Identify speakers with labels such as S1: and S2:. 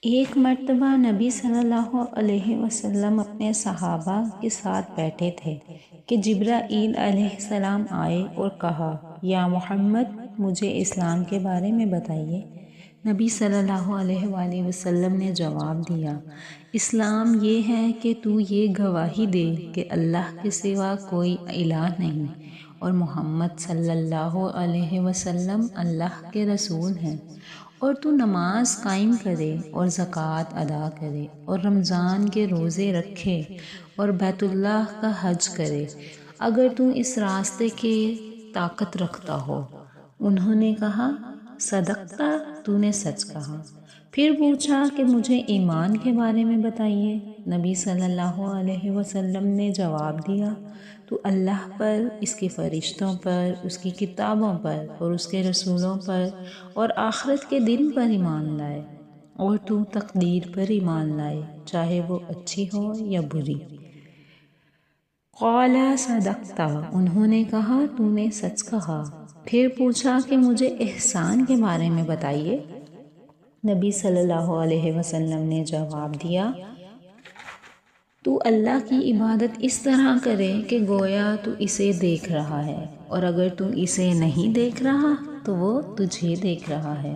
S1: ایک مرتبہ نبی صلی اللہ علیہ وسلم اپنے صحابہ کے ساتھ بیٹھے تھے کہ جبرائیل علیہ السلام آئے اور کہا، یا محمد مجھے اسلام کے بارے میں بتائیے۔ نبی صلی اللہ علیہ وآلہ وسلم نے جواب دیا، اسلام یہ ہے کہ تو یہ گواہی دے کہ اللہ کے سوا کوئی الہ نہیں اور محمد صلی اللہ علیہ وسلم اللہ کے رسول ہیں، اور تو نماز قائم کرے اور زکوٰۃ ادا کرے اور رمضان کے روزے رکھے اور بیت اللہ کا حج کرے اگر تو اس راستے کی طاقت رکھتا ہو۔ انہوں نے کہا، صدقتا، تو نے سچ کہا۔ پھر پوچھا کہ مجھے ایمان کے بارے میں بتائیے۔ نبی صلی اللہ علیہ وسلم نے جواب دیا، تو اللہ پر، اس کے فرشتوں پر، اس کی کتابوں پر اور اس کے رسولوں پر اور آخرت کے دن پر ایمان لائے، اور تو تقدیر پر ایمان لائے، چاہے وہ اچھی ہو یا بری۔ قال صدقتا، انہوں نے کہا، تو نے سچ کہا۔ پھر پوچھا کہ مجھے احسان کے بارے میں بتائیے۔ نبی صلی اللہ علیہ وسلم نے جواب دیا، تو اللہ کی عبادت اس طرح کرے کہ گویا تو اسے دیکھ رہا ہے، اور اگر تو اسے نہیں دیکھ رہا تو وہ تجھے دیکھ رہا ہے۔